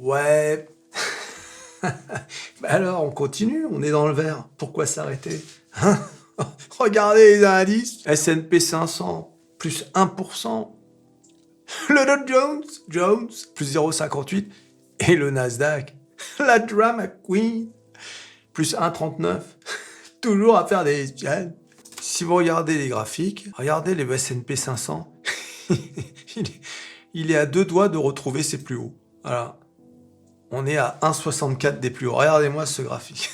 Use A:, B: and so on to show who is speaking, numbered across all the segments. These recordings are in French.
A: Ouais. Bah alors, on continue, on est dans le vert. Pourquoi s'arrêter? Hein? Regardez les indices. S&P 500, plus 1%. Le Dow Jones, plus 0,58. Et le Nasdaq, la drama queen, plus 1,39. Toujours à faire des yens. Si vous regardez les graphiques, regardez les S&P 500. il est à 2 doigts de retrouver ses plus hauts. Voilà. On est à 1,64 des plus hauts. Regardez-moi ce graphique.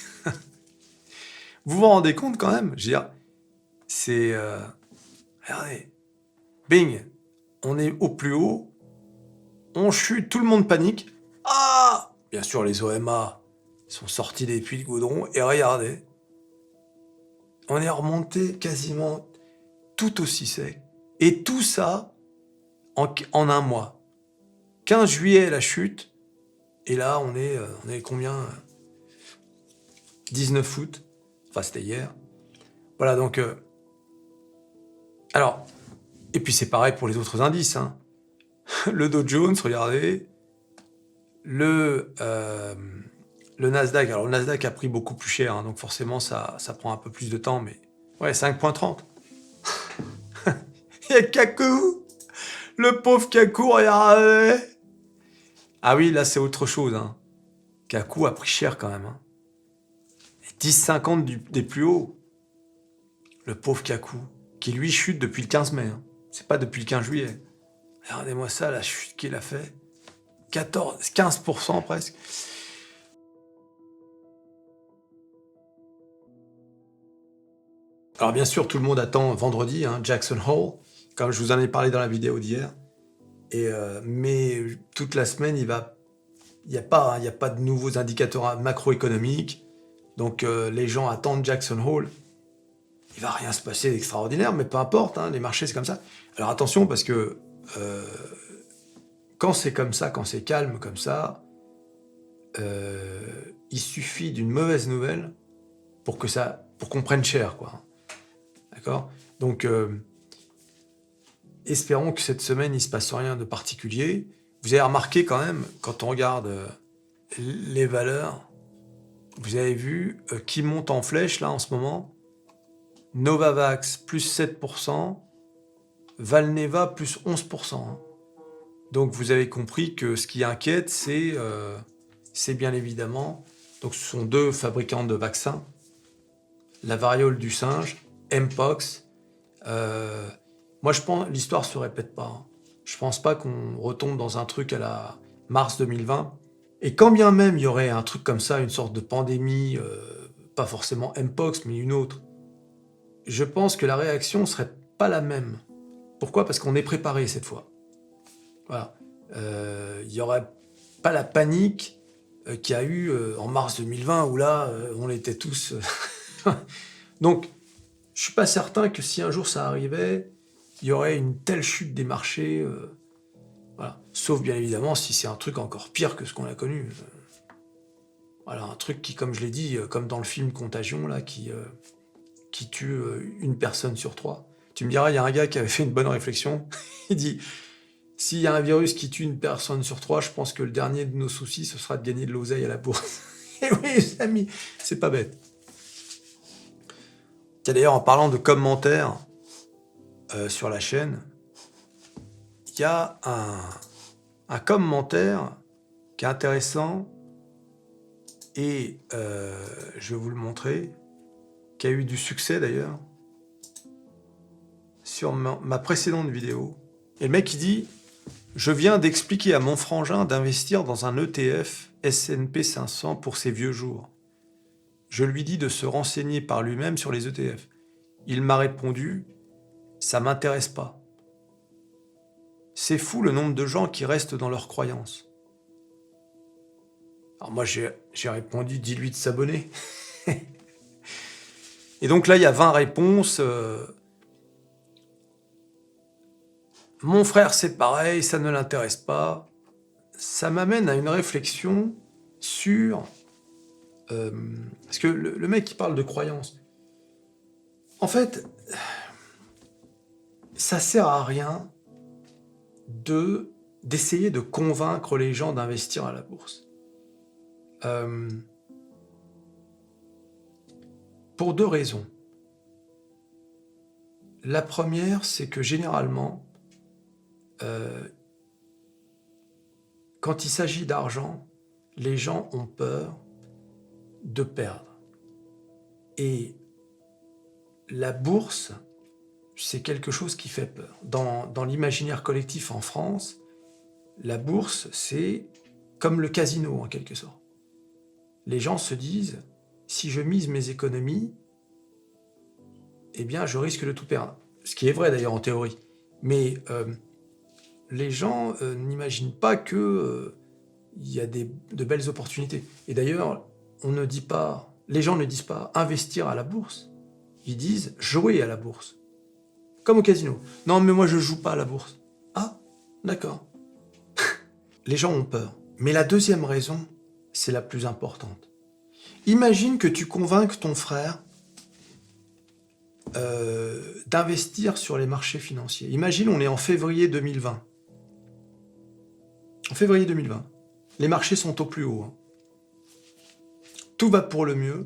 A: Vous vous rendez compte quand même? Je veux dire, c'est... regardez. Bing. On est au plus haut. On chute, tout le monde panique. Ah! Bien sûr, les OMA sont sortis des puits de goudron. Et regardez. On est remonté quasiment tout aussi sec. Et tout ça en un mois. 15 juillet, la chute. Et là, on est combien? 19 août. Enfin, c'était hier. Voilà, donc... alors, et puis c'est pareil pour les autres indices. Hein. Le Dow Jones, regardez. Le Nasdaq. Alors, le Nasdaq a pris beaucoup plus cher, hein, donc forcément, ça prend un peu plus de temps, mais... Ouais, 5,30. Il y a Kakou. Le pauvre Kakou, regardez. Ah oui, là, c'est autre chose. Hein. Kakou a pris cher quand même. Hein. 10,50 des plus hauts. Le pauvre Kakou, qui lui chute depuis le 15 mai. Hein. C'est pas depuis le 15 juillet. Regardez-moi ça, la chute qu'il a fait. 15% presque. Alors bien sûr, tout le monde attend vendredi, hein, Jackson Hole, comme je vous en ai parlé dans la vidéo d'hier. Mais toute la semaine, il n'y a pas de nouveaux indicateurs macroéconomiques. Donc les gens attendent Jackson Hole. Il va rien se passer d'extraordinaire, mais peu importe, hein, les marchés, c'est comme ça. Alors attention, parce que quand c'est comme ça, quand c'est calme comme ça, il suffit d'une mauvaise nouvelle pour qu'on prenne cher, quoi. D'accord? Donc, espérons que cette semaine, il ne se passe rien de particulier. Vous avez remarqué quand même, quand on regarde les valeurs, vous avez vu qui monte en flèche, là, en ce moment. Novavax, plus 7%. Valneva, plus 11%. Hein. Donc, vous avez compris que ce qui inquiète, c'est bien évidemment... Donc, ce sont deux fabricants de vaccins. La variole du singe, Mpox. Moi, je pense l'histoire se répète pas. Hein. Je pense pas qu'on retombe dans un truc à la mars 2020. Et quand bien même il y aurait un truc comme ça, une sorte de pandémie, pas forcément Mpox, mais une autre, je pense que la réaction serait pas la même. Pourquoi? Parce qu'on est préparé cette fois. Voilà. Il y aurait pas la panique qu'il y a eu en mars 2020 où là, on était tous... Donc, je suis pas certain que si un jour ça arrivait, il y aurait une telle chute des marchés. Voilà. Sauf bien évidemment si c'est un truc encore pire que ce qu'on a connu. Voilà, un truc qui, comme je l'ai dit, comme dans le film Contagion, là, qui tue une personne sur 3. Tu me diras, il y a un gars qui avait fait une bonne réflexion. Il dit, s'il y a un virus qui tue une personne sur 3, je pense que le dernier de nos soucis, ce sera de gagner de l'oseille à la bourse. Et oui, les amis, c'est pas bête. Tiens, d'ailleurs, en parlant de commentaires sur la chaîne, il y a un commentaire qui est intéressant et je vais vous le montrer, qui a eu du succès d'ailleurs, sur ma précédente vidéo. Et le mec il dit « Je viens d'expliquer à mon frangin d'investir dans un ETF S&P 500 pour ses vieux jours. Je lui dis de se renseigner par lui-même sur les ETF. Il m'a répondu « Ça m'intéresse pas. » C'est fou le nombre de gens qui restent dans leurs croyances. Alors moi j'ai répondu « Dis-lui de s'abonner. » Et donc là il y a 20 réponses. Mon frère c'est pareil, ça ne l'intéresse pas. Ça m'amène à une réflexion sur... parce que le mec il parle de croyances. En fait, ça sert à rien de d'essayer de convaincre les gens d'investir à la bourse. Pour 2 raisons. La première, c'est que généralement, quand il s'agit d'argent, les gens ont peur de perdre. Et la bourse, c'est quelque chose qui fait peur. Dans l'imaginaire collectif en France, la bourse, c'est comme le casino en quelque sorte. Les gens se disent, si je mise mes économies, eh bien, je risque de tout perdre. Ce qui est vrai d'ailleurs en théorie. Mais les gens n'imaginent pas que il y a de belles opportunités. Et d'ailleurs, les gens ne disent pas investir à la bourse. Ils disent jouer à la bourse. Comme au casino. Non, mais moi je joue pas à la bourse. Ah, d'accord. Les gens ont peur. Mais la deuxième raison, c'est la plus importante. Imagine que tu convainques ton frère d'investir sur les marchés financiers. Imagine, on est en février 2020. En février 2020. Les marchés sont au plus haut. Hein. Tout va pour le mieux.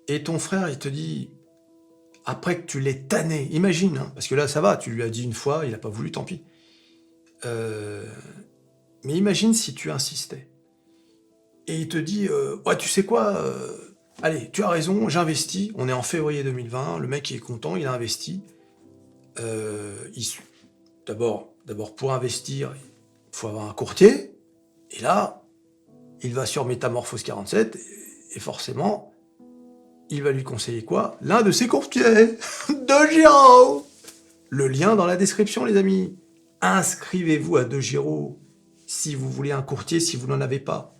A: Et ton frère, il te dit, après que tu l'aies tanné, imagine, hein, parce que là, ça va, tu lui as dit une fois, il n'a pas voulu, tant pis. Mais imagine si tu insistais. Et il te dit, ouais, tu sais quoi, allez, tu as raison, j'investis. On est en février 2020, le mec il est content, il a investi. D'abord, pour investir, il faut avoir un courtier. Et là, il va sur Métamorphose 47 et forcément, il va lui conseiller quoi? L'un de ses courtiers, DeGiro. Le lien dans la description, les amis. Inscrivez-vous à DeGiro si vous voulez un courtier, si vous n'en avez pas.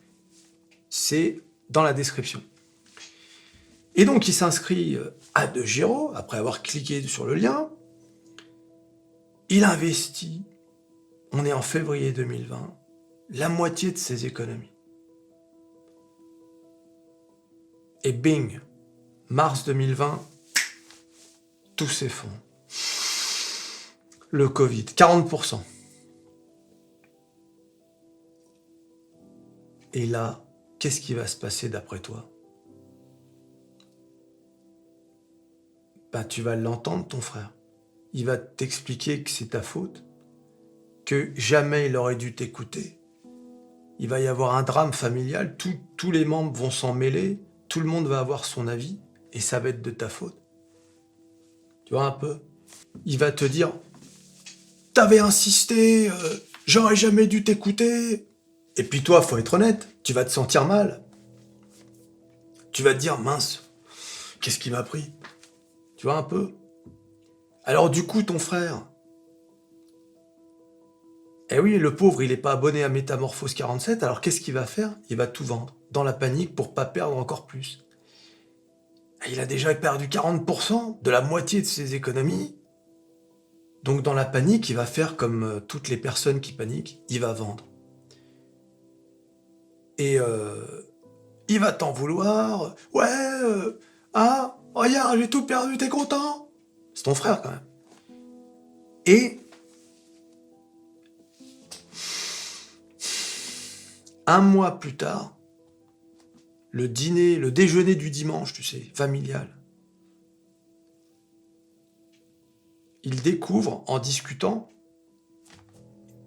A: C'est dans la description. Et donc, il s'inscrit à DeGiro, après avoir cliqué sur le lien. Il investit, on est en février 2020, la moitié de ses économies. Et bing, mars 2020, tout s'effondre. Le Covid, 40%. Et là, qu'est-ce qui va se passer d'après toi? Ben, tu vas l'entendre, ton frère. Il va t'expliquer que c'est ta faute, que jamais il aurait dû t'écouter. Il va y avoir un drame familial, tous les membres vont s'en mêler, tout le monde va avoir son avis, et ça va être de ta faute. Tu vois un peu? Il va te dire, t'avais insisté, j'aurais jamais dû t'écouter. Et puis toi, faut être honnête, tu vas te sentir mal. Tu vas te dire, mince, qu'est-ce qui m'a pris? Tu vois un peu? Alors du coup, ton frère, eh oui, le pauvre, il n'est pas abonné à Métamorphose 47, alors qu'est-ce qu'il va faire? Il va tout vendre, dans la panique, pour pas perdre encore plus. Il a déjà perdu 40% de la moitié de ses économies. Donc dans la panique, il va faire comme toutes les personnes qui paniquent, il va vendre. Et il va t'en vouloir. Ouais, regarde, j'ai tout perdu, t'es content? C'est ton frère quand même. Et un mois plus tard, le déjeuner du dimanche, tu sais, familial, il découvre, en discutant,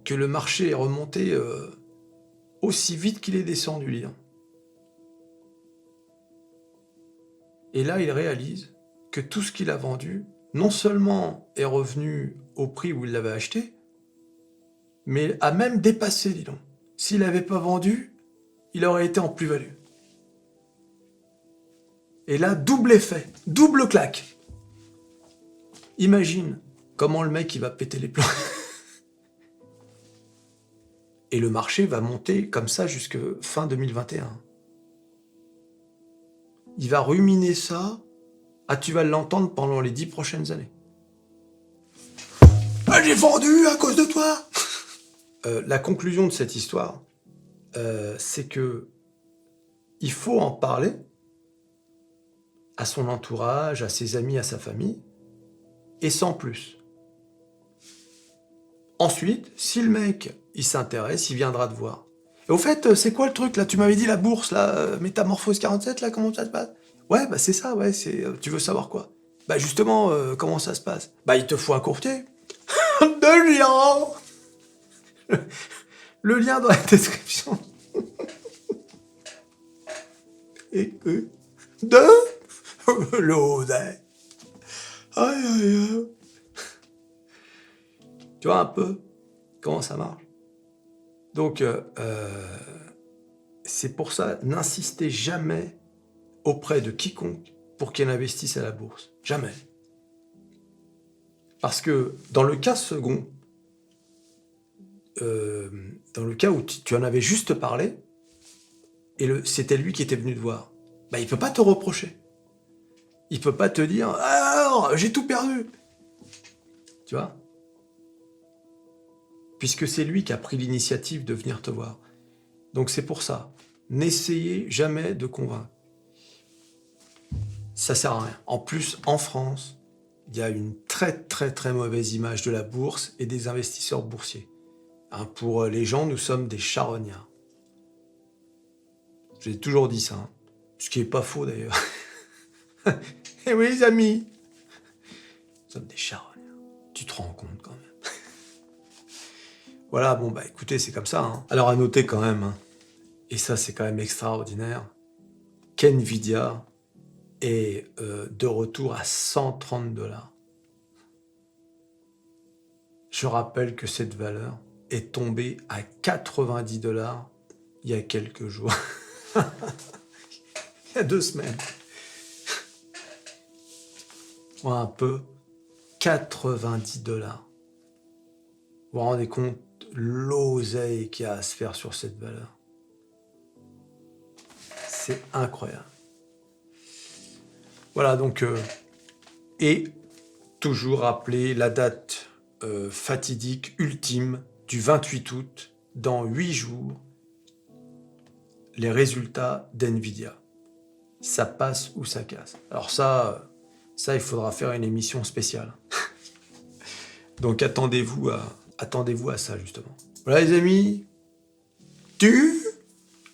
A: que le marché est remonté aussi vite qu'il est descendu, Lyon. Et là, il réalise que tout ce qu'il a vendu, non seulement est revenu au prix où il l'avait acheté, mais a même dépassé, dis donc. S'il n'avait pas vendu, il aurait été en plus-value. Et là, double effet, double claque. Imagine comment le mec il va péter les plombs. Et le marché va monter comme ça jusque fin 2021. Il va ruminer ça. Ah, tu vas l'entendre pendant les 10 prochaines années. Ah, j'ai vendu à cause de toi. La conclusion de cette histoire, c'est que il faut en parler à son entourage, à ses amis, à sa famille, et sans plus. Ensuite, si le mec il s'intéresse, il viendra te voir. Et au fait, c'est quoi le truc là? Tu m'avais dit la bourse là, Métamorphose 47 là, comment ça se passe? Ouais, bah c'est ça, ouais, tu veux savoir quoi? Bah justement, comment ça se passe? Bah il te faut un courtier. De lien. Le lien dans la description. Et de l'oseille. Aïe aïe aïe. Tu vois un peu comment ça marche? Donc, c'est pour ça, n'insistez jamais auprès de quiconque pour qu'il investisse à la bourse. Jamais. Parce que dans le cas second, dans le cas où tu en avais juste parlé, et c'était lui qui était venu te voir, bah, il peut pas te reprocher. Il peut pas te dire « Alors, j'ai tout perdu !» Tu vois? Puisque c'est lui qui a pris l'initiative de venir te voir. Donc c'est pour ça, n'essayez jamais de convaincre. Ça sert à rien. En plus, en France, il y a une très très très mauvaise image de la bourse et des investisseurs boursiers. Hein, pour les gens, nous sommes des charognards. J'ai toujours dit ça, hein. Ce qui n'est pas faux d'ailleurs. Eh oui les amis, nous sommes des charognards. Tu te rends compte quand même. Voilà, bon bah écoutez, c'est comme ça. Hein. Alors à noter quand même, hein, et ça c'est quand même extraordinaire, qu'NVIDIA est de retour à 130 $. Je rappelle que cette valeur est tombée à 90 $ il y a quelques jours. Il y a 2 semaines. Moi, un peu, 90 $. Vous vous rendez compte l'oseille qu'il y a à se faire sur cette valeur? C'est incroyable. Voilà, donc, et toujours rappeler la date fatidique ultime du 28 août, dans 8 jours, les résultats d'NVIDIA. Ça passe ou ça casse. Alors ça, il faudra faire une émission spéciale. Donc attendez-vous à ça, justement. Voilà les amis, tu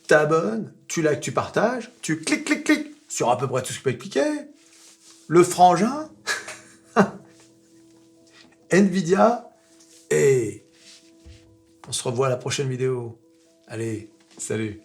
A: t'abonnes, tu likes, tu partages, tu cliques sur à peu près tout ce que tu peux cliquer. Le frangin, NVIDIA, et on se revoit à la prochaine vidéo. Allez, salut.